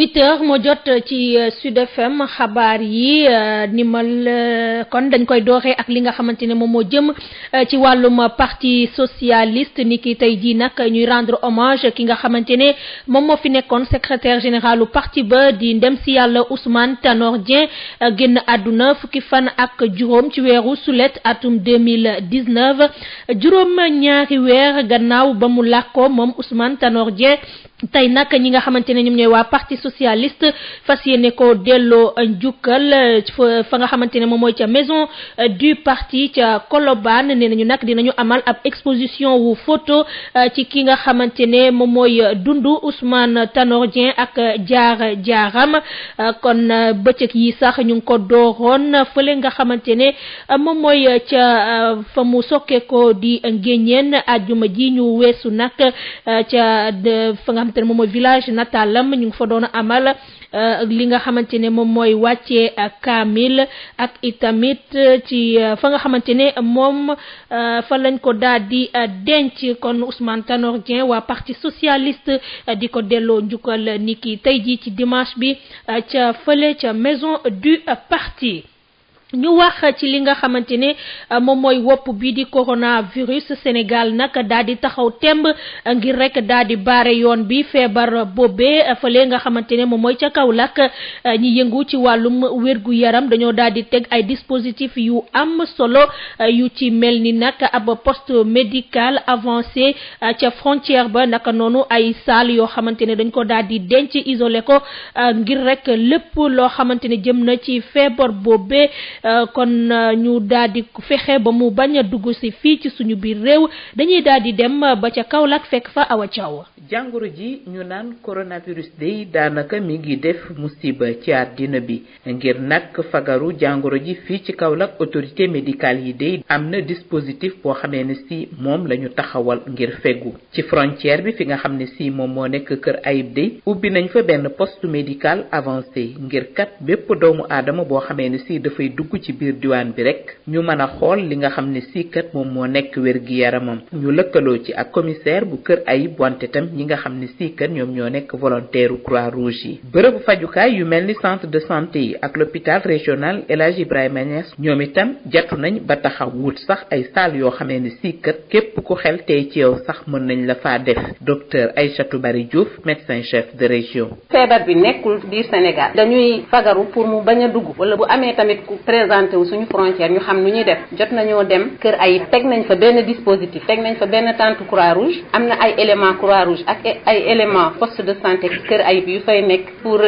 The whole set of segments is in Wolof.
8h moo jot ci Sud FM xabaar yi nimal kon dañ koy dooree ak li nga xamante ne moom moo jëm ci wàllum parti socialiste ni ki tey jii nag ñuy rendre hommage ki nga xamante ne moom moo fi nekkoon secrétaire général u parti ba di ndem si yàlla Ousmane Tanor Dieng génn àdduna fukki fan ak juróom ci weeru sulet atum 2019 juróom ñaari weer gannaaw ba mu làkkoo moom Ousmane Tanor Dieng. tey nag ñi nga xamante ne ñoom ñooy waa parti socialiste fas yéene ko delloo njukkal fa nga xamante ne moom mooy ca maison du parti ca Colobane nee nañu nag dinañu amal ab exposition wu photo ci ki nga xamante ne moom mooy dundu Ousmane Tanor Dieng ak jaar-jaaram kon bëccëg yi sax ñu ngi ko dooroon fële nga xamante ne moom mooy ca fa mu sokkee ko di ngéñeen àjjuma ji ñu weesu nag ca fa nga xamante ne moom mooy village natalam ñu ngi fa doon amal li nga xamante ne moom mooy wàccee kaamil ak itamit ci fa nga xamante ne moom fa lañ ko daal di denc kon Ousmane Tanor Dieng waa parti socialiste di ko delloo njukkal niki tey jii ci dimanche bi ca fële ca maison du parti. ñu wax ci li nga xamante ne moom mooy wopp bi di coronavirus Sénégal nag daal di taxaw temb ngir rek daal di baare yoon bi feebar boobee fële nga xamante ne moom mooy ca Kaolack ñi yëngu ci wàllum wérgu yaram dañoo daal di teg ay dispositifs yu am solo yu ci mel ni nag ab poste médical avancé ca frontière ba naka noonu ay salle yoo xamante ne dañ ko daal di denc isolé ko ngir rek lépp loo xamante ne jëm na ci feebar boobee. kon ñu daal di fexe ba mu bañ a dugg si fii ci suñu biir réew dañuy daal di dem ba ca Kaolack fekk fa Awa Thiaw. jàngoro ji ñu naan coronavirus day daanaka mi ngi def musiba ci àddina bi ngir nag fagaru jàngoro ji fii ci Kaolack autorité médicale yi day am na dispositif boo xamee ne si moom la ñu taxawal ngir fegu ci frontière bi fi nga xam ne si moom moo nekk Kër Ayib day ubbi nañ fa benn poste médical avancé ngir kat bépp doomu aadama boo xamee ne si dafay dugg ci biir diwaan bi rek ñu mën a xool li nga xam ne si kat moom moo nekk wér gi yaramam ñu lëkkaloo ci ak commissaire bu Kër Ayib wante tam ñi nga xam ne si kat ñoom ñoo nekk volontaire u Croix-Rouge yi bërëbu fajukaay yu mel ni centre de santé yi ak l'hôpital régional El Hadji Ibrahima Niass ñoom itam jatu nañ ba taxaw wut sax ay salle yoo xamee ne si kat képp ku xel tey ci yow sax mën nañ la faa def docteur Aïssatou Bari Diouf médecin chef de région. feebar bi nekkul biir Sénégal dañuy fagaru pour mu bañ a dugg wala bu amee tamit ku présenté wu suñu frontière ñu xam nu ñuy def jot nañoo dem Kër Ayib teg nañ fa benn dispositif teg nañ fa benn tente Croix-Rouge am na ay éléments Croix-Rouge ak ay éléments poste de santé Kër Ayib yu fay nekk pour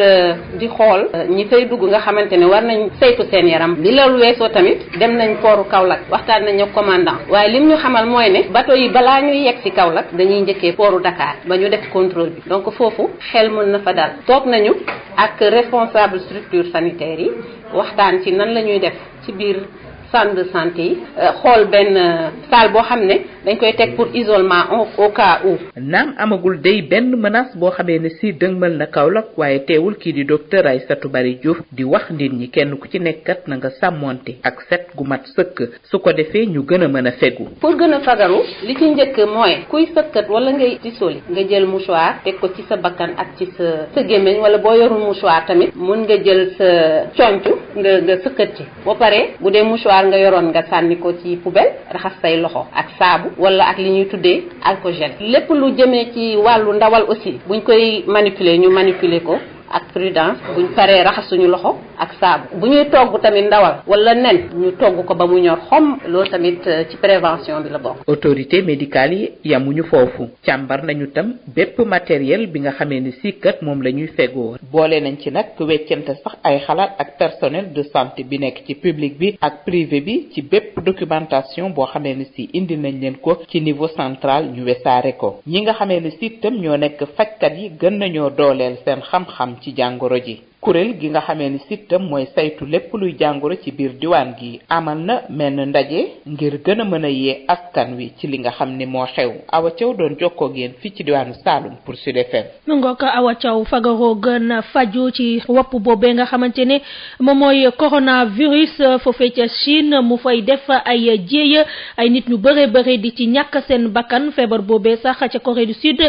di xool ñi fay dugg nga xamante ne war nañ saytu seen yaram bi loolu weesoo tamit dem nañ pooru Kaolack waxtaan nañ ak commandant waaye lim ñu xamal mooy ne bateau yi balaa ñuy yegg ci Kaolack dañuy njëkkee pooru Dakar ba ñu def contrôle bi donc foofu xel mën na fa dal toog nañu ak responsable structure sanitaire yi waxtaan ci nan la ñuy def ci biir centre de santé yi xool benn salle boo xam ne dañ koy teg pour isolement au cas où. naam amagul day benn menace boo xamee ne si dëgmal na Kaolack waaye teewul kii di docteur Aïssatou Bari Diouf di wax nit ñi kenn ku ci nekkat na nga sàmmonte ak set gu mat sëkk su ko defee ñu gën a mën a fegu. pour gën a fagaru li ci njëkk mooy kuy sëkkat wala ngay tisoli nga jël mouchoir teg ko ci sa bakkan ak ci sa gémmiñ wala boo yorul mouchoir tamit mun nga jël sa concu nga sëkkat ci boo paree bu dee mouchoir nga yoroon nga sànni ko ci poubelle raxas say loxo ak saabu wala ak li ñuy tuddee alcogel lépp lu jëmee ci wàllu ndawal aussi buñ koy manipuler ñu manipuler ko ak prudence buñ paree raxas suñu loxo ak saabu bu ñuy togg tamit ndawal wala nen ñu togg ko ba mu ñor xom loolu tamit ci prévention bi la bokk. autorité médicale yi yamuñu foofu càmbar nañu tam bépp matériel bi nga xamee ni si kat moom la ñuy fegoo boole nañ ci nag weccante sax ay xalaat ak personnel de santé bi nekk ci public bi ak privé bi ci bépp documentation boo xamee ni si indi nañ leen ko ci niveau central ñu wesaare ko ñi nga xamee ni si tam ñoo nekk fajkat yi gën nañoo dooleel seen xam-xam ci jàngoro ji. kuréel gi nga xamee ni sittam mooy saytu lépp luy jàngoro ci biir diwaan gi amal na menn ndaje ngir gën a mën a yee askan wi ci li nga xam ne moo xew. Awa Thiaw doon jokkoo ngeen fii ci diwaanu Saloum pour Sud FM. mu ngoog Awa Thiaw fagaroo gën faju ci wopp boobee nga xamante ne moom mooy coronavirus foofee ca Chine mu fay def ay jéeya ay nit ñu bëre di ci ñàkk seen bakkan feebar boobee sax ca Corée du Sud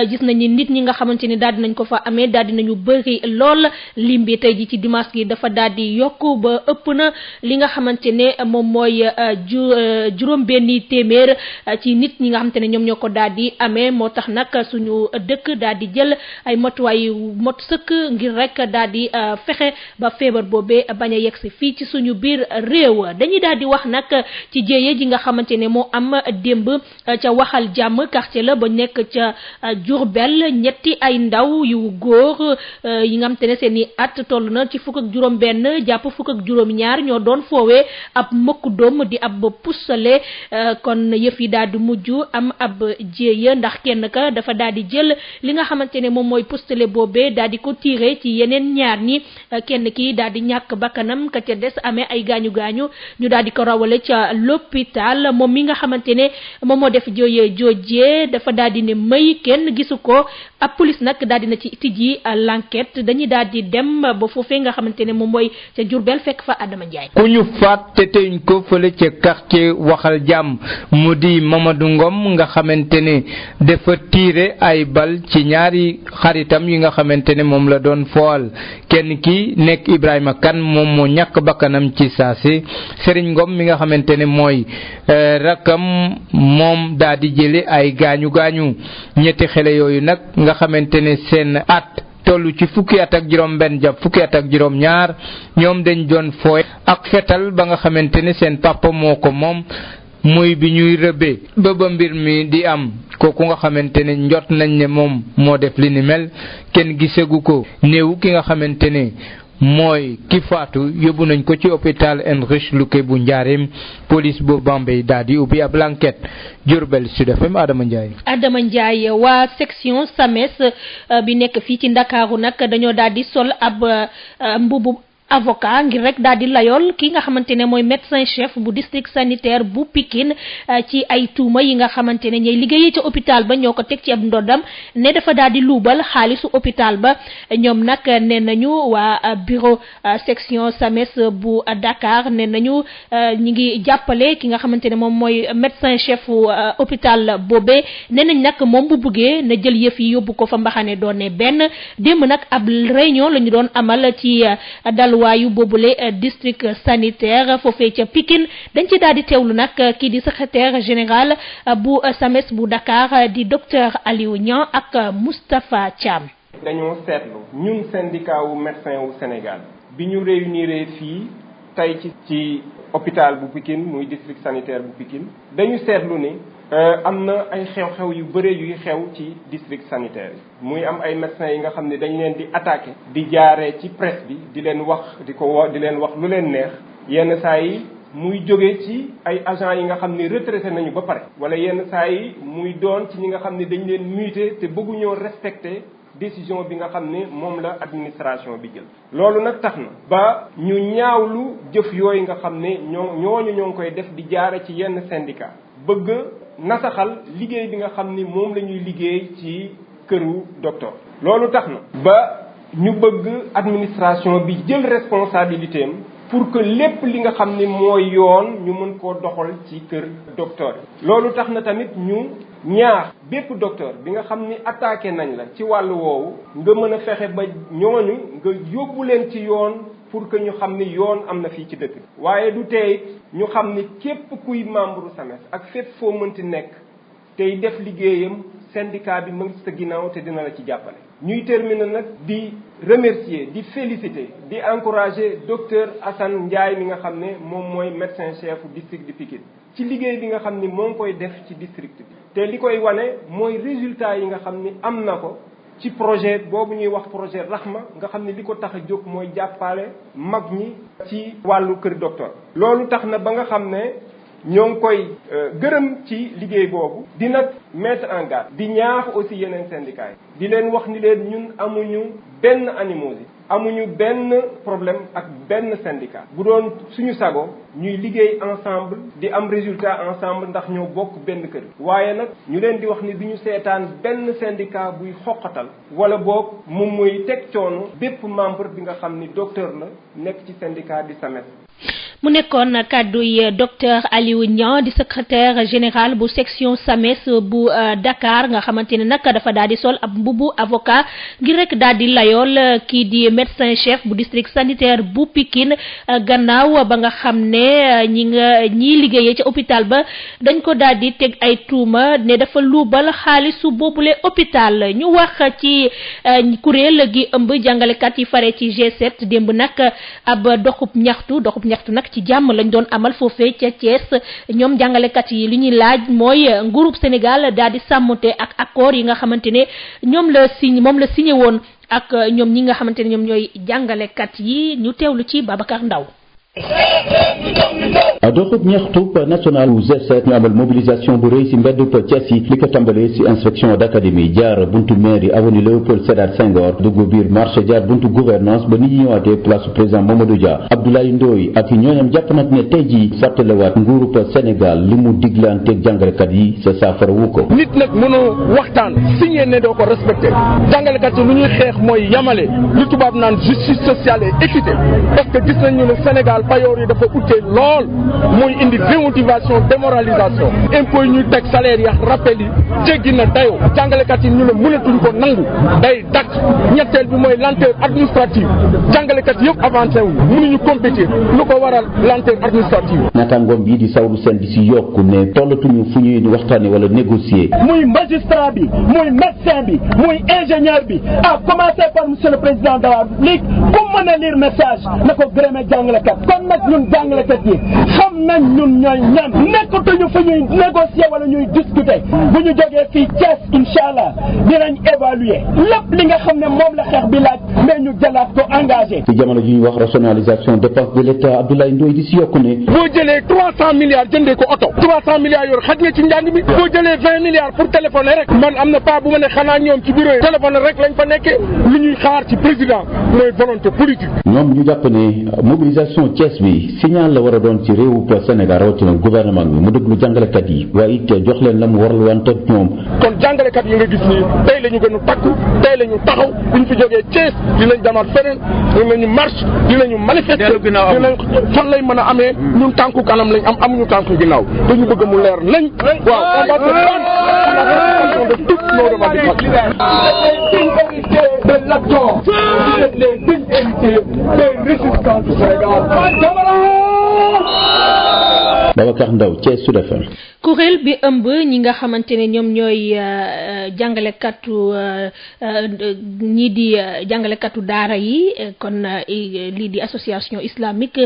gis nañu nit ñi nga xamante ne daal dinañ ko fa amee daal dinañu bëri lool lim bi tey ji ci dimanche gi dafa daal di yokku ba ëpp na li nga xamante ne moom mooy juróom-benni téeméer ci nit ñi nga xamante ne ñoom ñoo ko daal di amee moo tax nag suñu dëkk daal di jël ay matuwaay mot sëkk ngir rek daal di fexe ba feebar boobee bañ a yegsi fii ci suñu biir réew. dañuy daal di wax nag ci jéeye ji nga xamante ne moo am démb ca Waxal Jàmm quartier la ba nekk ca Diourbel ñetti ay ndaw yu góor yi nga xamante ne seen i at toll na ci fukk ak juróom-benn jàpp fukk ak juróom-ñaar ñoo doon foowee ab mbokku doom di ab pusale kon yëf yi daal di mujj am ab jéeya ndax kenn ka dafa daal di jël li nga xamante ne moom mooy pusale boobee daal di ko tiire ci yeneen ñaar ñi kenn ki daal di ñàkk bakkanam ka ca des amee ay gaañu ñu daal di ko rawale ca l'hôpital moom mi nga xamante ne moom moo def joojee dafa daal di ne may kenn gisu ko ab police nag daal di na ci tijji l'enquête dañuy daal di dem ba foofee nga xamante ne moom mooy ca Diourbel fekk fa Adama Ndiaye. ku ñu faat te teñ ko fële ca quartier Waxal Jàmm mu di Mamadou Ngom nga xamante ne dafa tiire ay bal ci ñaari xaritam yi nga xamante ne moom la doon fool kenn ki nekk Ibrahima Kane moom moo ñàkk bakkanam ci saasi Serigne Ngom mi nga xamante ne mooy rakam moom daa di jële ay gaañu ñetti xale yooyu nag nga xamante ne seen at tollu ci fukki at ak juróom benn jàpp fukki at ak juróom ñaar ñoom dañ doon fooy ak fetal ba nga xamante ne seen papa moo ko moom muy bi ñuy rëbbee ba mbir mi di am kooku nga xamante ne njot nañ ne moom moo def li ni mel kenn gisagu ko néew ki nga xamante ne mooy ki faatu yóbbu nañ ko ci hôpital Heinrich Leucke bu Njaareem police bu Bambey daal di ubbi ab enquête. Diourbel Sud FM Adama Ndiaye waa section SAMES bi nekk fii ci Ndakaaru nag dañoo daal di sol ab mbubu avocat ngir rek daal di layool ki nga xamante ne mooy médecin chef bu district sanitaire bu Pikine ci ay tuuma yi nga xamante ne ñooy liggéeyee ci hôpital ba ñoo ko teg ci ab ndoddam ne dafa daal di luubal xaalisu hôpital ba ñoom nag ne nañu waa bureau section SAMES bu Dakar ne nañu ñi ngi jàppale ki nga xamante ne moom mooy médecin chef hôpital boobee ne nañ nag moom bu buggee na jël yëf yi yóbbu ko fa mbaxane doon ne benn démb nag ab réunion la ñu doon amal ci waayu boobule district sanitaire foofee ca Pikine dañ ci daal di teewlu nag kii di secrétaire général bu SAMES bu Dakar di docteur Aliou Niang ak Moustapha Thiam. dañoo seetlu ñun syndicat wu médecin wu Sénégal bi ñu réunir fii tey ci hôpital bu Pikine muy district sanitaire bu Pikine dañu seetlu ni am na ay xew-xew yu bëre yuy xew ci district sanitaire yi muy am ay médecins yi nga xam ne dañ leen di attaqué di jaaree ci presse bi di leen wax di leen wax lu leen neex yenn saa yi muy jóge ci ay agents yi nga xam ne retraité nañu ba pare wala yenn saa yi muy doon ci ñi nga xam ne dañ leen muté te bëgguñoo respecté décision bi nga xam ne moom la administration bi jël. loolu nag tax na ba ñu ñaawlu jëf yooyu nga xam ne ñoo ngi koy def di jaare ci yenn syndicat bëgg nasaxal liggéey bi nga xam ni moom la ñuy liggéey ci këru docteur. loolu tax na ba ñu bëgg administration bi jël responsabilité am pour que lépp li nga xam ni mooy yoon ñu mën koo doxal ci kër docteur yi. loolu tax na tamit ñu ñaar bépp docteur bi nga xam ni attaqué nañ la ci wàllu woowu nga mën a fexe ba ñooñu nga yóbbu leen ci yoon pour que ñu xam ni yoon am na fii ci dëkk. waaye du tey ñu xam ni képp kuy membre SAMES ak fépp foo mënti nekk tey def liggéeyam syndicat bi mu ngi sa ginnaaw te dina la ci jàppale. ñuy terminer nag di remercier di féliciter di encourager docteur Assane Ndiaye mi nga xam ne moom mooy médecin chef district de Pikine ci liggéey bi nga xam ni moo ngi koy def ci district bi. te li koy wane mooy résultat yi nga xam ni am na ko ci projet boobu ñuy wax projet Rahma nga xam ni li ko tax a jóg mooy jàppale mag ñi ci wàllu kër docteur. loolu tax na ba nga xam ne ñoo ngi koy gërëm ci liggéey boobu. di nag mettre en garde di ñaax aussi yeneen syndicats yi. di leen wax ni leen ñun amuñu benn animosité amuñu benn problème ak benn syndicat bu doon suñu sago ñuy liggéey ensemble di am résultat ensemble ndax ñoo bokk benn kër waaye nag ñu leen di wax ni duñu seetaan benn syndicat buy xoqatal wala boog moom mooy teg coono bépp membre bi nga xam ni docteur la nekk ci syndicat di SAMES. mu nekkoon kàdduy docteur Aliou Niang di secrétaire général bu section SAMES bu Dakar nga xamante ne nag dafa daal di sol ab mbubu avocat ngir rek daal di layool kii di médecin chef bu district sanitaire bu Pikine gannaaw ba nga xam ne ñii liggéeyee ca hôpital ba dañ ko daal di teg ay tuuma ne dafa luubal xaalisu boobule hôpital. ñu wax ci kuréel gi ëmb jàngalekat yi fare ci G7 démb nag ab doxub ñaxtu nag ci jàmm lañ doon amal foofee ca Thiès ñoom jàngalekat yi li ñuy laaj mooy nguurub Sénégal daal di sàmmonte ak accord yi nga xamante ne moom la signé woon ak ñoom ñi nga xamante ne ñoom ñooy jàngalekat yi ñu teewlu ci Babacar Ndaw. doxub ñaxtu national bu G7 ñu amal mobilisation bu rëy si mbedd Thiès yi li ko tàmbalee si inspection d'académie jaar buntu mairie avenue Léopold Sédar Senghor dugg biir marché jaar buntu gouvernance ba nit ñi ñëwaatee place président Mamadou Dia Abdoulaye Ndoye ak ñooñam jàpp nag ne tey jii fàttalewaat nguurub Sénégal li mu diglanteeg jàngalekat yi sa saafara wu ko. nit nag mënoo waxtaan signé ne doo ko respecté jàngalekat yi lu ñuy xeex mooy yamale lu tubaab naan justice sociale et équité parce que gis nañu ne Sénégal payoor yi dafa utee lool mooy indi démotivation démoralisation impôt yi ñuy teg salaire yi rappel yi jéggi na dayoo jàngalekat yi ñu ne mënatuñ ko nangu day dakk ñetteel bi mooy lenteur administrative jàngalekat yëpp avancé wu mënuñu compétir lu ko waral lenteur administrative. naataangoom bii di Sawru Sène di si yokku ne tollatuñu fu ñuy waxtaane wala négocier. muy magistrat bi muy médecin bi muy ingénieur bi à commencer par monsieur le président de la République ku mën a lire message na ko gërëmee jàngalekat kon nag ñun jàngalekat yi xam nañ ñun ñooy ñan nekkatuñu fu ñuy négocier wala ñuy discuter bu ñu jógee fii Thiès incha allah dinañ évaluer lépp li nga xam ne moom la xeex bi laaj mais ñu jëlaat ko engagé. ci jamono ji ñuy wax rationalisation dépense de l'État Abdoulaye Ndoye di si yokku ne. boo jëlee 300 milliards jëndee ko oto 300 milliards yor xaj nga ci njàng mi boo jëlee 20 milliards pour téléphoner rek man am na pas bu ma ne xanaa ñoom ci bureau yi téléphoner rek lañ fa nekkee lu ñuy xaar ci président mooy volonté politique. ñoom ñu jàpp ne mobilisation Thiès bi signal la war a doon ci réewu Sénégal rawatina gouvernement bi mu déglu jàngalekat yi waaye it jox leen la mu warlu wante ak ñoom. kon jàngalekat yi nga gis nii tey la ñu gën a takku tey la ñu taxaw bu ñu fi jógee Thiès dinañ demaat feneen dinañu marche dinañu manifester dinañ fan lay mën a amee ñun tànku kanam lañ am amuñu tànku ginnaaw dañu bëgg mu leer nañ waaw on va se prendre de toutes nos revendications. de l'accord les dignes héritiers des résistants du Sénégal. Babacar Ndaw Thiès Sud FM. kuréel bi ëmb ñi nga xamante ne ñoom ñooy jàngalekatu ñii di jàngalekatu daara yi kon lii di association islamique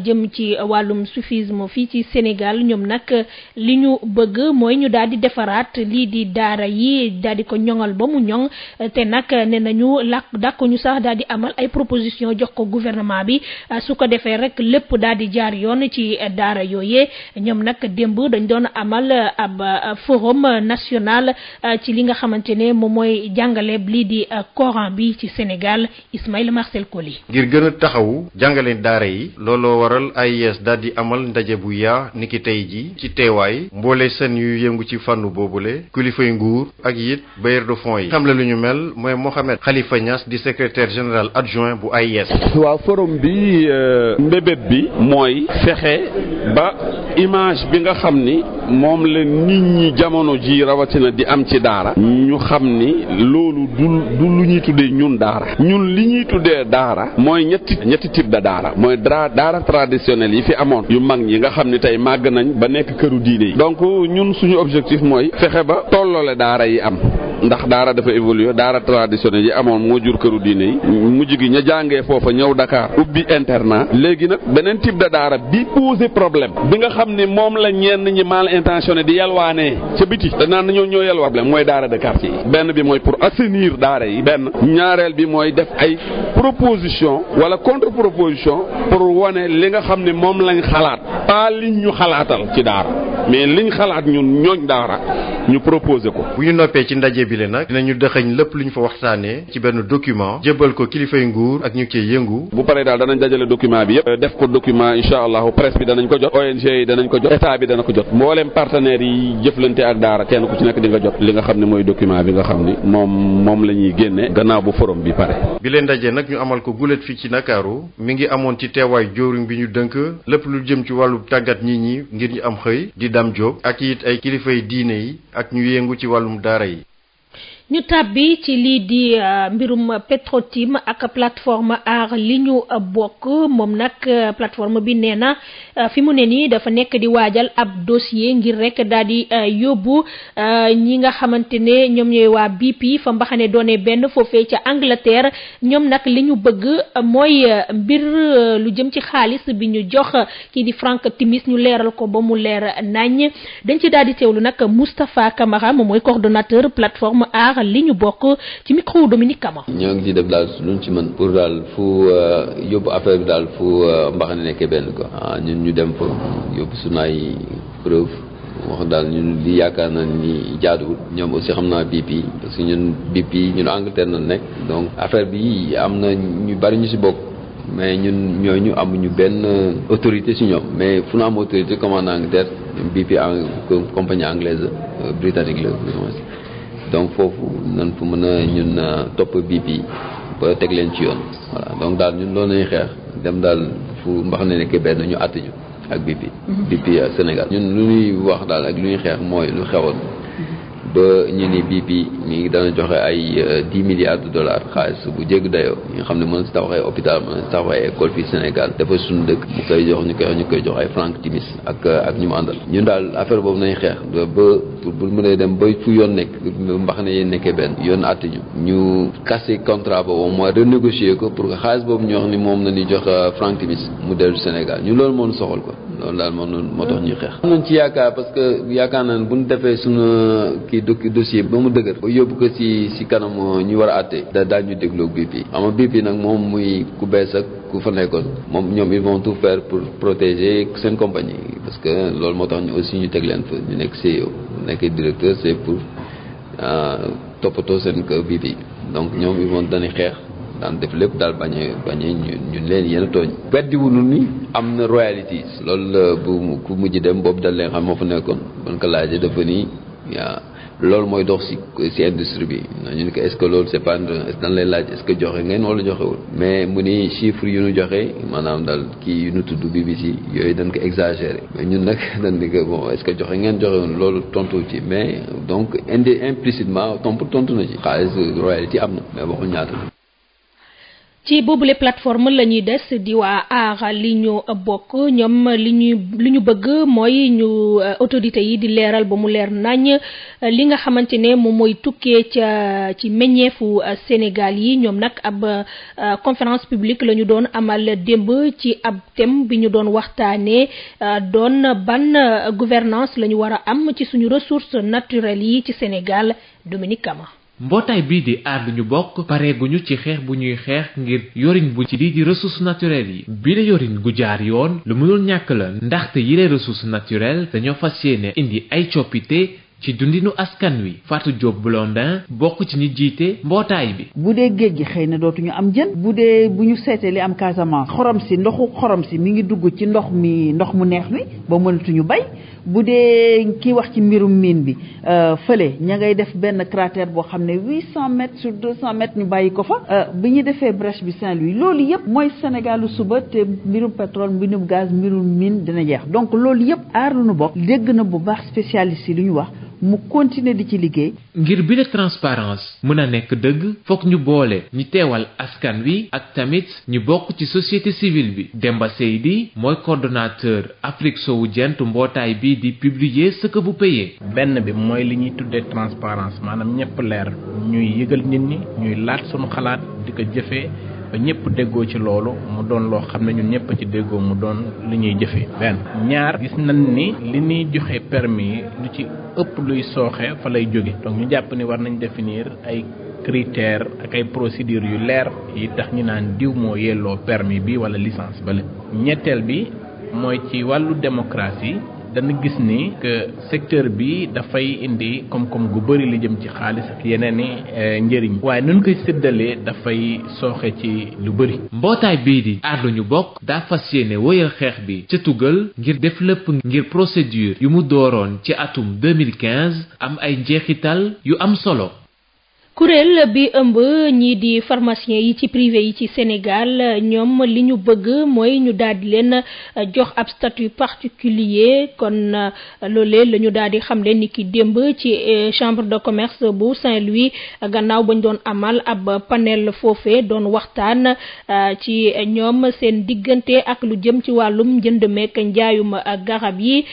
jëm ci wàllum soufisme fii ci Sénégal ñoom nag li ñu bëgg mooy ñu daal di defaraat lii di daara yi daal di ko ñoŋal ba mu ñoŋ te nag ne nañu dàkkuñu sax daal di amal ay proposition jox ko gouvernement bi su ko defee rek lépp daal di jaar yoon ci daara yooyee ñoom nag démb dañ doon amal ab forum national ci li nga xamante ne moom mooy jàngale lii di Coran bi ci Sénégal Ismaïla Marcel Koli. ngir gën a taxawu jàngale daara yi looloo waral AIS daal di amal ndaje bu yaa niki tey ji ci teewaay mboole seen yu yëngu ci fànn boobule kilifay nguur ak it bailleur de fonds yi xamle lu ñu mel mooy Mohamed Khalifa Niass di secrétaire général adjoint bu AIS. waaw forum bi mbébét bi mooy fexe ba image bi nga xam ni moom la nit ñi jamono ji rawatina di am ci daara ñu xam ni loolu du lu ñuy tuddee ñun daara ñun li ñuy tuddee daara mooy ñetti type de daara mooy daara traditionnelle yi fi amoon yu mag ñi nga xam ni tey màgg nañ ba nekk këru diine yi donc ñun suñu objectif mooy fexe ba tolloole daara yi am ndax daara dafa évoluer daara traditionnelle yi amoon moo jur këru diine yi mujj gi ña jàngee foofa ñëw Dakar ubbi internat léegi nag beneen type de daara bi poser problème bi nga xam ne moom la ñenn ñi mal intentionné di yalwaanee ca biti danaan ñoo yalwaa problème mooy daara de quartier yi benn bi mooy pour assainir daara yi benn ñaareel bi mooy def ay proposition wala contre proposition pour wane li nga xam ne moom lañ xalaat pas liñ ñu xalaatal ci daara mais liñ xalaat ñun ñooñ daara ñu proposé ko. bu ñu noppee ci ndaje bi le nag dinañu dëxëñ lépp lu ñu fa waxtaanee ci benn document jébbal ko kilifay nguur ak ñu cee yëngu. bu paree daal danañ dajale document bi yëpp def ko document incha allahu presse bi danañ ko jot ONG yi danañ ko jot état bi dana ko jot mbooleem partenaires yi jëflante ak daara kenn ku ci nekk di nga jot li nga xam ne mooy document bi nga xam ni moom la ñuy génne gannaaw bu forum bi pare. bi leen ndaje nag ñu amal ko gulet fii ci Ndakaaru mi ngi amoon ci teewaay jooriñ bi ñu dënk lépp lu jëm ci wàllu tàggat nit ñi ngir ñu am xëy di Dame Diop ak it ay kilifay diine yi ak ñu yëngu ci wàllum daara yi. ñu tàbbi ci lii di mbirum Petro-Tim ak plateforme aar li ñu bokk moom nag plateforme bi nee na fi mu ne nii dafa nekk di waajal ab dossier ngir rek daal di yóbbu ñi nga xamante ne ñoom ñooy waa BP fa mbaxane doone benn foofee ca Angleterre ñoom nag li ñu bëgg mooy mbir lu jëm ci xaalis bi ñu jox kii di Frank Timis ñu leeral ko ba mu leer nañ dañ ci daal di teewlu nag Moustapha Camara moom mooy coordonnateur plateforme aar li ñu bokk ci micro Dominique Kama. ñoo ngi ci def daal luñ ci mën pour daal fu yóbbu affaire bi daal fu mbaxane nekkee benn ko ñun ñu dem fa yóbbu suñu ay preuve wax daal ñun li yaakaar na ni jaaduwul ñoom aussi xam naa BP parce que ñun BP ñun Angleterre na nekk donc affaire bi am na ñu bari ñu ci bokk mais ñun ñooñu amuñu benn autorité ci ñoom mais fu ñu am autorité comme en Angleterre BP compagnie anglaise britannique la donc foofu nan fu mën a ñun topp BP ba teg leen ci yoon voilà donc daal ñun loolu nañu xeex dem daal fu mbax ne nekk benn ñu àtt ñu ak BP Sénégal ñun lu ñuy wax daal ak lu ñuy xeex mooy lu xewoon ba ñu ni BP mi ngi dana joxe ay 10 milliards de dollars xaalis bu jégg dayoo nga xam ne mën si tabax ay hôpital mën si tabax ay école fii Sénégal dafa suñu dëkk mu koy jox ñu koy jox ay Frank Timis ak ñu mu àndal ñun daal affaire boobu nañ xeex ba pour mën a dem ba fu yoon nekk mbax ne yéen nekkee benn yoon àtte ñu casser contrat boobu au moins renégocier ko pour que xaalis boobu ñu wax ni moom la ñuy jox Frank Timis mu dellu Sénégal ñun loolu moo ñu soxal ko loolu daal moo tax ñuy xeex. am nañ ci yaakaar parce que yaakaar naa ne bu ñu defee suñu dossier ba mu dëgër ba yóbbu ko ci kanam ñu war a àtte daal ñu dégloo BP ama BP nag moom muy ku bees ak ku fa nekkoon moom ñoom ils vont tout faire pour protéger seen compagnie parce que loolu moo tax ñu aussi ñu teg leen fa ñu nekk CEO nekk directeur c'est pour toppatoo seen BP donc ñoom ils vont dañuy xeex daan def lépp daal bañee ñun leen yéen a tooñ weddiwunu ni am na royalties loolu la bu ku mujj dem boobu dal leen xam moo fa nekkoon ban ko laajee dafa nii loolu mooy dox ci industrie bi ñu ne ko est-ce que loolu c'est pas dañ lay laaj est-ce que joxe ngeen wala joxewul mais mu ni chiffres yu ñu joxe maanaam daal kii yu ñu tudd BBC yooyu dañ ko exagéré mais ñun nag dañ di ko bon est-ce que joxe ngeen joxewul loolu tontu ci mais donc implicitement tontu na ci xaalis royalty am na mais waxul ñaata. ci boobule plateforme la ñuy des di waa aar li ñu bokk ñoom li ñu bëgg mooy ñu autorités yi di leeral ba mu leer nañ li nga xamante ne moom mooy tukkee ci meññeefu Sénégal yi ñoom nag ab conférence publique la ñu doon amal démb ci ab thème bi ñu doon waxtaanee doon ban gouvernance la ñu war a am ci suñu ressources naturelles yi ci Sénégal. Dominique Kama. mbootaay bii di aar ñu bokk pareeguñu ci xeex bu ñuy xeex ngir yorin bu ci lii di ressources naturelles yi bii la yorin gu jaar yoon lu mënul ñàkk la ndaxte yile ressources naturelles dañoo fas yéene indi ay coppite ci dundinu askan wi. Fatou Diop Blondin bokk ci ñi jiite mbootaay bi. bu dee géej gi xëy na dootuñu am jën bu dee bu ñu seetee li am Casamance xorom si ndoxu xorom si mi ngi dugg ci ndox mu neex mi ba mënatuñu bay bu dee kii wax ci mbirum mine bi fële ña ngay def benn cratère boo xam ne 800 mètres sur 200 mètres ñu bàyyi ko fa bi ñu defee brèche bi Saint-Louis loolu yëpp mooy Sénégalu suba te mbirum pétrole mbirum gaz mbirum mine dina jeex donc loolu yëpp aar lu nu bokk dégg na bu baax spécialiste yi lu ñu wax mu continuer di ci liggéey. ngir bi la transparence mën a nekk dëgg fokk ñu boole ñi teewal askan wi ak tamit ñu bokk ci société civile bi. Demba Seydi mooy coordonnateur Afrique sowu jant mbootaay bi di publier ce que vous payez. benn bi mooy li ñuy tuddee transparence maanaam ñëpp leer ñuy yëgal nit ñi ñuy laaj sunu xalaat di ko jëfee ba ñëpp déggoo ci loolu mu doon loo xam ne ñun ñëpp ci déggoo mu doon li ñuy jëfee. benn ñaar gis nañ ni li ñuy joxe permis lu ci ëpp luy sooxe fa lay jóge donc ñu jàpp ni war nañ définir ay critères ak ay procédures yu leer yi tax ñu naan diw moo yelloo permis bi wala licence bale. ñetteel bi mooy ci wàllu démocratie dana gis ni que secteur bi dafay indi koom-koom gu bëri li jëm ci xaalis ak yeneen i njëriñ waaye nun koy séddalee dafay sooxe ci lu bëri. mbootaay bii di aar lu ñu bokk daa fas yéene wëyal xeex bi ca tugal ngir def lépp ngir procédure yu mu dooroon ci atum 2015 am ay njeexital yu am solo. kuréel bi ëmb ñii di pharmacien yi ci privé yi ci Sénégal ñoom li ñu bëgg mooy ñu daal di leen jox ab statut particulier kon loolee la ñu daal di xamle ni ki démb ci chambre de commerce bu Saint-Louis gannaaw bañ doon amal ab panel foofee doon waxtaan ci ñoom seen diggante ak lu jëm ci wàllum njënd meek njaayum garab yi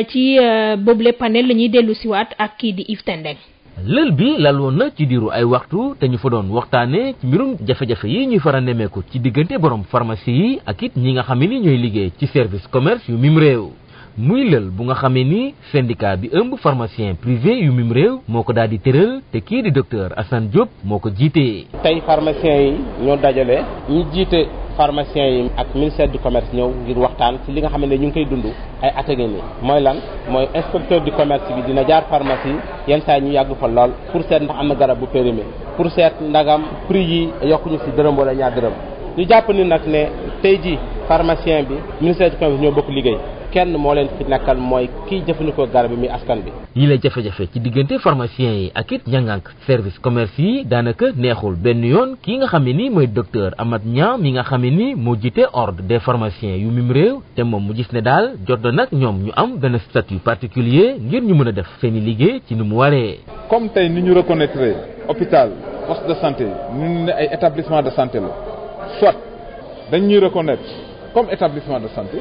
ci boobule panel la ñuy dellu siwaat ak kii di Yves Tendeng. lël bi lal woon na ci diiru ay waxtu te ñu fa doon waxtaane ci mbirum jafe-jafe yi ñuy faral nemmeeku ci diggante borom pharmacie yi ak it ñi nga xam ni ñooy liggéey ci service commerce yu mim réew muy lël bu nga xamee ni syndicat bi ëmb pharmacien privé yu mim réew moo ko daal di tëral te kii di docteur Assane Diop moo ko jiitee. tey pharmacien yi ñoo dajale ñi jiite pharmacien yi ak ministère du commerce ñëw ngir waxtaan ci li nga xam ne ñu ngi koy dund ay at a ngi nii mooy lan mooy inspecteur du commerce bi dina jaar pharmacie yenn saa ñu yàgg fa lool pour seet ndax am na garab bu périmé pour seet ndagam prix yi yokkuñu ci dërëm wala ñaar dërëm ñu jàpp ni nag ne tey ji pharmacien bi ministère du commerce ñoo bokk liggéey kenn moo leen fi nekkal mooy kiy jëfandikoo garab bi muy askan bi. yi la jafe-jafe ci diggante pharmacien yi ak it ñangank service commerce yi daanaka neexul benn yoon kii nga xam ne ni mooy docteur Amath Niang mi nga xam ne ni moo jiite ordre des pharmaciens yu mim réew te moom mu gis ne daal jot na nag ñoom ñu am benn statut particulier ngir ñu mën a def seen i liggéey ci nu mu waree. comme tey ni ñu reconnaître hôpital poste de santé ñu ne ay établissement de santé la soit dañ ñuy reconnaître comme établissement de santé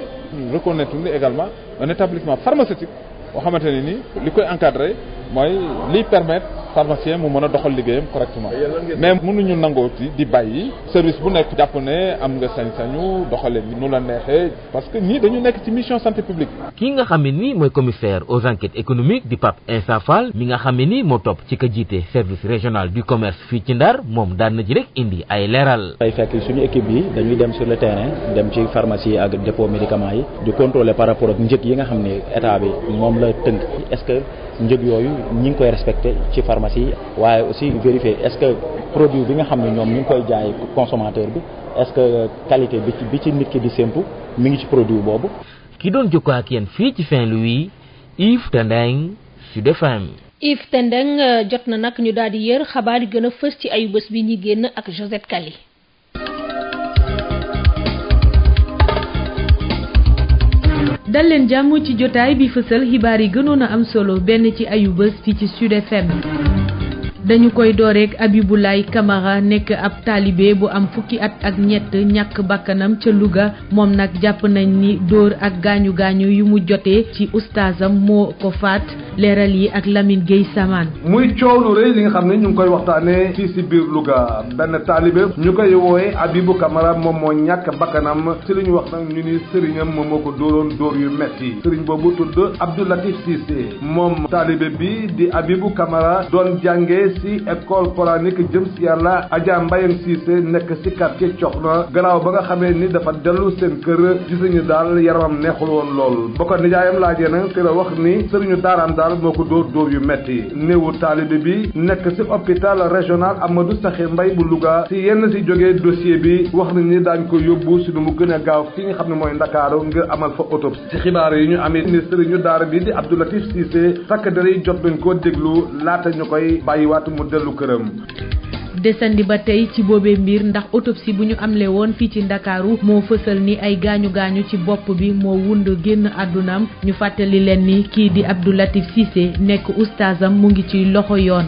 reconnaître ni également un établissement pharmaceutique boo xamante ne ni li koy encadrer mooy liy permettre pharmacien mu mën a doxal liggéeyam correctement mais mënuñu nangoo ci di bàyyi service bu nekk jàpp ne am nga sañ-sañu doxale nu la neexee parce que ñii dañu nekk ci mission santé publique. kii nga xam ne ni mooy commissaire aux enquêtes économiques di Pape Insa Fall mi nga xam ne ni moo topp ci ka jiite service régional du commerce fii ci Ndar moom daan na ji rek indi ay leeral. day fekk suñu équipe yi dañuy dem sur le terrain dem ci pharmacie ak dépôt médicaments yi di contrôler par rapport ak njëg yi nga xam ne état bi moom la tënk est-ce que njëg yooyu ñi ngi koy respecté ci pharmacie yi waaye aussi vérifier est-ce que produit bi nga xam ne ñoom ñu ngi koy jaay consommateur bi est-ce que qualité bi ci nit ki di séntu mi ngi ci produit boobu. ki doon jokkoo ak yéen fii ci Saint-Louis Yves Tendeng Sud FM. Yves Tendeng jot na nag ñu daal di yër xabaar yi gën a fës ci ayu bés bi ñuy génn ak Josette Kali. dal leen jàmm ci jotaay bi fësal xibaar yi gënoon a am solo benn ci ayu bés fii ci Sud FM dañu koy dooreek Abiboulaye Camara nekk ab taalibe bu am fukki at ak ñett ñàkk bakkanam ca Louga moom nag jàpp nañ ni dóor ak gaañu gaañu yu mu jotee ci ustaasam moo ko faat leeral yi ak Lamine Gueye Samane. muy coow lu rëy li nga xam ne ñu ngi koy waxtaanee fii si biir Louga benn taalibe ñu koy wooye Abibou Camara moom moo ñàkk bakkanam ci li ñu wax nag ñu ni sëriñam moom moo ko dóoroon dóor yu metti sëriñ boobu tudd Abdou Latif Cissé moom taalibe bi di Abibou Camara doon jàngee ci école coranique jëm ci yàlla Adja Mbayang Cissé nekk ci quartier Coxna gannaaw ba nga xamee ni dafa dellu seen kër gis nañu daal yaramam neexul woon lool ba ko nijaayam laajee nag te la wax ni sëriñu daaraam daal moo ko dóor yu metti néewu taalibe bi nekk ci hôpital régional Amadou Sakhir Mbaye bu Louga ci yenn ci jógee dossier bi wax nañ ni daañ ko yóbbu ci nu mu gën a gaaw fi nga xam ne mooy Ndakaaru ngir amal fa autopsie ci xibaar yi ñu amee ni sëriñu daara bi di Abdou Latif Cissé takk der yi jot nañ koo déglu laata ñu koy bàyyiwaat mu dellu këram. desandi ba tey ci boobee mbir ndax autopsie bu ñu amle woon fii ci Ndakaaru moo fësal ni ay gaañu gaañu ci bopp bi moo wund génn àddunaam ñu fàttali leen ni kii di Abdou Latif Cissé nekk oustazam mu ngi ci loxo yoon.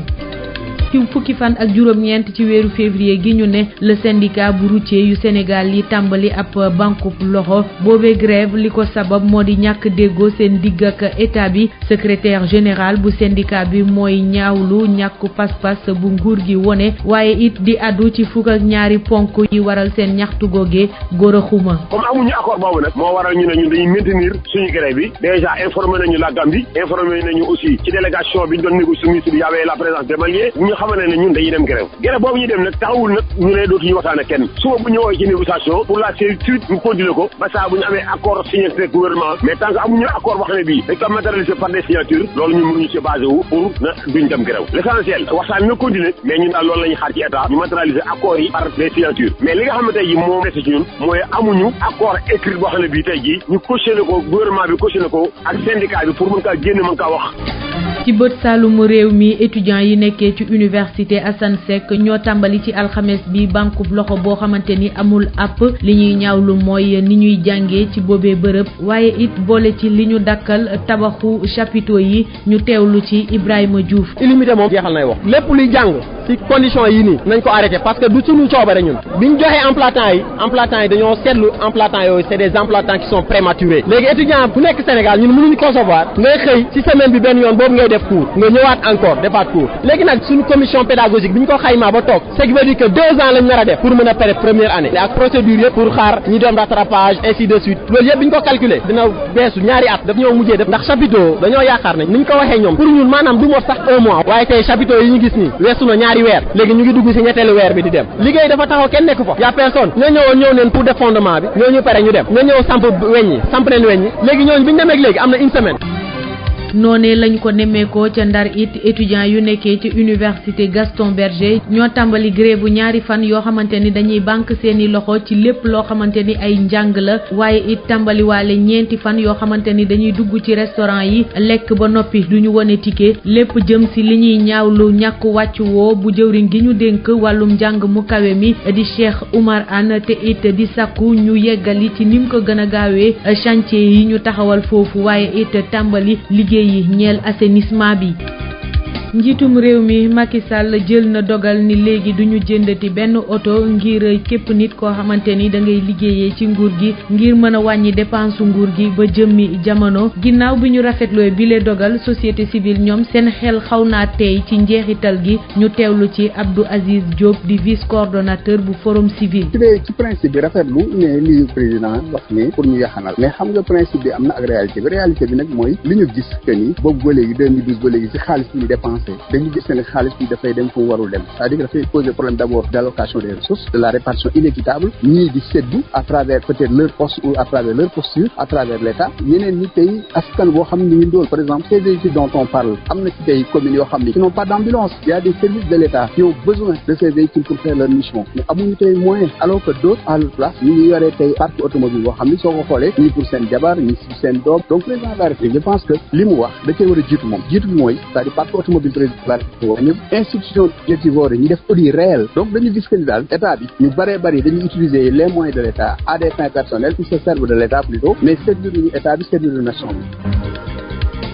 ci fukki fan ak juróom-ñeent ci weeru février gi ñu ne le syndicat bu routier yu Sénégal yi tàmbali ab bankub loxo boobee grève li ko sabab moo di ñàkk déggoo seen digg ak état bi secrétaire général bu syndicat bi mooy ñaawlu ñàkku pas-pas bu nguur gi wone waaye it di addu ci fukk ak ñaari ponk yi waral seen ñaxtu googee góor a xuma comme amuñu accord boobu nag moo waral ñu ne ñun dañuy maintenir suñu grève bi déjà informé nañu la Gambie informé nañu aussi ci délégation bi ñu doon négocier ministre bi y avait la présence des Maliens xamal ne ñun dañuy dem grève boobu ñu dem nag taxawul nag ñu ne dootuñu waxtaan ak kenn suba bu ñëwee ci négociation pour la suite ñu continuer ko ba saa bu ñu amee accord signé avec gouvernement mais tant que amuñu accord wax ne bii dañ ko matérialiser par des signatures loolu ñun mënuñu ci basé wu pour na duñ dem grève l'essentiel waxtaan na continuer mais ñun daal loolu la ñuy xaar ci état ñu matérialiser accords yi par des signatures mais li nga xam ne tey ji moom nekk ci ñun mooy amuñu accord écrit boo xam ne bii tey ji ñu cautionné ko gouvernement bi cautionné ko ak syndicat bi pour mën kaa génne mën kaa wax. ci bët saalumu réew mi étudiants yi nekkee ci université Assane Seck ñoo tàmbali ci alxames bi bankub loxo boo xamante ni amul app li ñuy ñaawlu mooy ni ñuy jàngee ci boobee bërëb waaye it boole ci li ñu dakkal tabaxu chapiteaux yi ñu teewlu ci Ibrahima Diouf. illimité moom jeexal nay wax lépp luy jàng ci condition yi nii nañ ko arrêté parce que du suñu coobare ñun biñ joxee emplâtants yi dañoo seetlu emplâtants yooyu c'est des emplâtants qui sont prématurés léegi étudiant bu nekk Sénégal ñun mënuñu concevoir ngay xëy ci semaine bi benn yoon boobu ngay def cours nga ñëwaat encore defaat cours léegi nag suñu commission pédagogique bi ñu ko xaymaa ba toog ce qui veut dire que 2 ans lañ nar a def pour mën a pare première année ak procédure yëpp pour xaar ñi doon rattrapage ainsi de suite loolu yëpp bi ñu ko calculer dina beesu ñaari at daf ñoo mujjee def ndax chapiteau dañoo yaakaar ne ni ñu ko waxee ñoom pour ñun maanaam du mot sax 1 mois waaye tey chapiteau yi ñu gis nii weesu na ñaari weer léegi ñu ngi dugg ci ñetteelu weer bi di dem liggéey dafa taxaw kenn nekk fa y a personne ñoo ñëwoon ñëw neen pour def fondement bi ñoo ñu pare ñu dem ñoo ñëw samp neen weñ ñi léegi ñooñu bi ñu demee léegi am na une semaine. noonee lañ ko nemmeekoo ca Ndar it étudiants yu nekkee ci université Gaston Berger ñoo tàmbali grève bu ñaari fan yoo xamante ni dañuy banque seeni loxo ci lépp loo xamante ni ay njàng la waaye it tàmbaliwaale ñeenti fan yoo xamante ni dañuy dugg ci restaurant yi lekk ba noppi duñu wone ticket lépp jëm si li ñuy ñaawlu ñàkk wàcc woo bu jëwriñ gi ñu dénk wàllum njàng mu kawe mi di Cheikh Oumar Anne te it di sakku ñu yeggali ci nim ko gën a gaawee chantier yi ñu taxawal foofu waaye it tàmbali liggéey yi ñeel assainissement bi. njiitum réew mi Macky Sall jël na dogal ni léegi duñu jëndati benn oto ngir képp nit koo xamante ni da ngay liggéeyee ci nguur gi ngir mën a wàññi dépense nguur gi ba jëmmi jamono ginnaaw bi ñu rafetloo bile dogal société civile ñoom seen xel xaw naa tey ci njeexital gi ñu teewlu ci Abdou Aziz Diop di vice coordonnateur bu forum civil. ci principe bi rafetlu ne lii président wax ne pour ñu yaxanal mais xam nga principe bi am na ak réalité bi nag mooy li ñu gis que ni boobu ba léegi 2012 ba léegi ci xaalis bi ñu dépensé dañu gis ne xaalis bi dafay dem fu mu warul dem c'est-à-dire que dafay poser problème d'abord d'allocation des ressources de la répartition inéquitable ñii di seddu à travers peut-être leur poste ou à travers leur posture à travers l'État ñeneen ñi tey askan boo xam ne ñu doon par exemple ces véhicules dont on parle am na ci tey communes yoo xam ne qui n'ont pas d'ambulance il y a des services de l'État qui ont besoin de ces véhicules pour faire leur mission mais amuñu tey moyen alors que d'autres à leur place ñu ngi yoree tey parc automobile boo xam ni soo ko xoolee ñii pour seen jabar ñii pour seen doom donc président de la République je pense que li mu wax da cee war a jiitu moom jiitu bi mooy c'est-à-dire parc automobile ñu institution budgétivore ñu def audit réel donc dañu gis que ni daal état bi ñu bëree bëri dañuy utiliser les moyens de l'état à des fins personnelles qui se servent de l'état plutôt mais servir ñu état bi servir nation bi.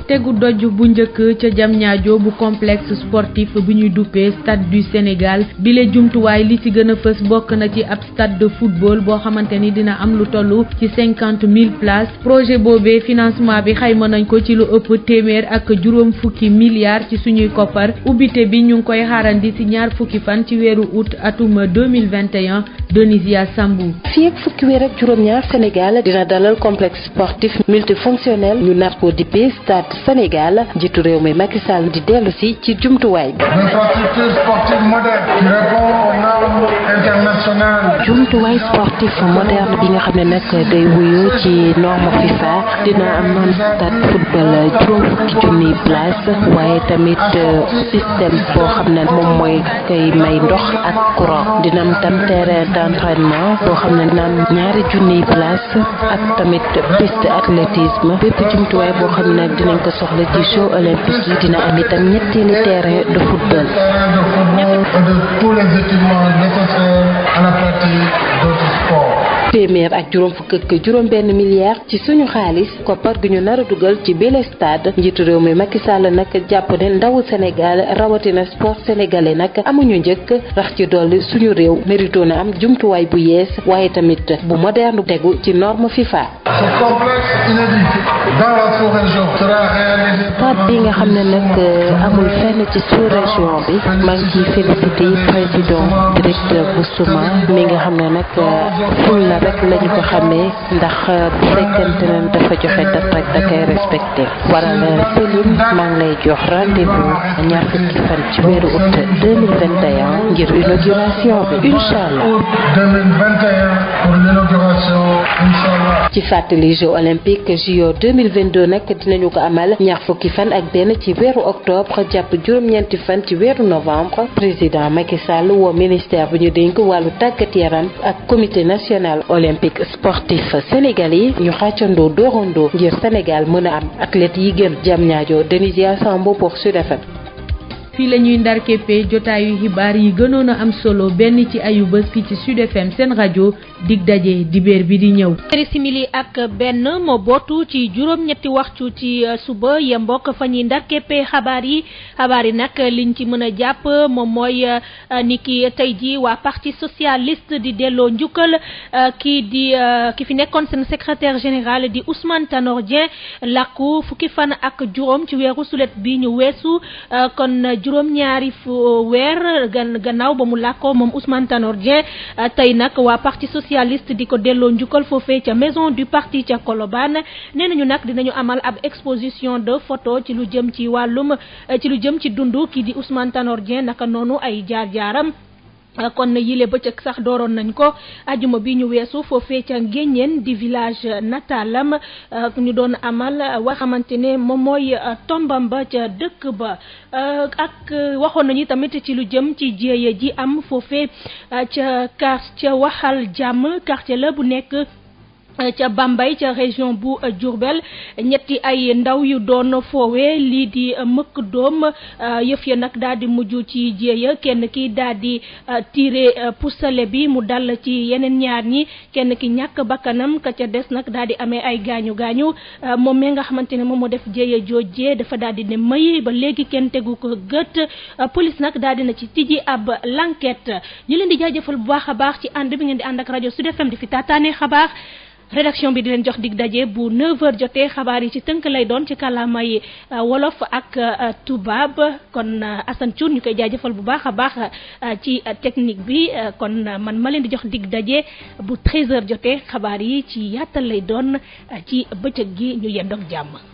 tegu doj bu njëkk ca Diamniadio bu complexe sportif bi ñuy duppee stade du Sénégal bile jumtuwaay li ci gën a fës bokk na ci ab stade de football boo xamante ni dina am lu toll ci 50 000 places projet boobee financement bi xayma nañ ko ci lu ëpp téeméer ak juróom fukki milliards ci suñuy koppar ubbite bi ñu ngi koy xaarandi ci ñaar fukki fan ci weeru août atum 2021 Donisia Sambou. fii ak fukki weer ak juróom-ñaar Sénégal dina dalal complexe sportif multifonctionnel ñu nar ko dippee stade Sénégal njiitu réew mi Macky Sall di dellu si ci jumtuwaay bi. Infrastructure sportive moderne qui répond aux normes internationales. jumtuwaay sportif moderne bi nga xam ne nag day wuyu ci norme FIFA dina am noonu stade football juróom fukki junniy place waaye tamit système boo xam ne moom mooy koy may ndox ak courant dina am tam terrain d'entraînement boo xam ne dina am ñaari junniy place ak tamit piste athlétisme bépp jumtuwaay boo xam ne dinañ ko soxla ci Jeux olympiques yi dina am itam ñetteeli terrain de football. Et de tous les équipements nécessaires à la pratique d'autres sports. téeméer ak juróom fukk ak juróom benn milliard ci suñu xaalis koppar gi ñu nar a dugal ci bile stade njiitu réew mi Macky Sall nag jàpp ne ndawu Sénégal rawatina sport sénégalais nag amuñu njëkk rax ci dolli suñu réew mérito na am jumtuwaay bu yees waaye tamit bu moderne tegu ci norme FIFA. Ce complexe inédit dans la sous-région sera réalisé. stade bi nga xam ne nag amul fenn ci sous-région bi maa ngi ciy félicité président directeur bu SOMA mi nga xam ne nag ful na rek lañu ko xamee ndax bu fekkente ne dafa joxe date rek da koy respecté waral Céline maa ngi lay jox rendez-vous ñaar fukki fan ci weeru août 2021 ngir inauguration bi inch'Allah. Août 2021 pour l'inauguration inch'Allah. ci fàttali Jeux olympiques JO 2022 nag dinañu ko amal ñaar fukki fan ak benn ci weeru octobre jàpp juróom-ñeenti fan ci weeru novembre. président Macky Sall woo ministère bu ñu dénk wàllu tàggat yaram ak comité national olympique sportif sénégalais ñu xàccandoo doorandoo ngir Sénégal mën a am athlètes yi gën Diamniadio Denisia Sambo pour Sud FM. fii la ñuy ndar képpee jotaayu xibaar yi gënoon a am solo benn ci ayu bés fii ci Sud FM seen rajo dig daje dibéer bi di ñëw. simili ak benn moo bootu ci juróom-ñetti waxtu ci suba ya mbokk fa ñuy ndar képpee xabaar yi nag liñ ci mën a jàpp moom mooy ni ki tey ji waa parti socialiste di delloo njukkal ki fi nekkoon seen secrétaire général di Ousmane Tanor Dieng làkku fukki fan ak juróom ci weeru sulet bi ñu weesu kon juróom-ñaari weer gannaaw ba mu làkkoo moom Ousmane Tanor Dieng tey nag waa parti socialiste di ko delloo njukkal foofee ca maison du parti ca Colobane nee nañu nag dinañu amal ab exposition de photo ci lu jëm ci dundu kii di Ousmane Tanor Dieng naka noonu ay jaar-jaaram. kon yile bëccëg sax dooroon nañ ko ajuma bi ñu weesu foofee ca Nguéniène di village natalam ñu doon amal wa xamante ne moom mooy tombam ba ca dëkk ba ak waxoon nañu tamit ci lu jëm ci jéeya ji am foofee ca Waxal Jàmm quartier la bu nekk ca Bambey ca région bu Diourbel ñetti ay ndaw yu doon foowee lii di mëkk doom yëf ya nag daal di mujj ci jéeya kenn ki daal di tiré pusale bi mu dal ci yeneen ñaar ñi kenn ki ñàkk bakkanam ka ca des nag daal di amee ay gaañu moom mi nga xamante ne moom moo def jéeya joojee dafa daal di ne may ba léegi kenn tegu ko gët police nag daal di na ci tijji ab l'enquête ñu leen di jaajëfal bu baax a baax ci ànd bi ngeen di ànd ak rajo Sud FM di fi taataane xabaar. rédaction bi di leen jox dig daje bu 9h jotee xabaar yi ci tënk lay doon ci kàllaamay wolof ak tubaab kon Assane Thioune ñu koy jaajëfal bu baax a baax ci technique bi kon man ma leen di jox dig daje bu 13h jotee xabaar yi ci yaatal lay doon ci bëccëg gi ñu yendoog jàmm.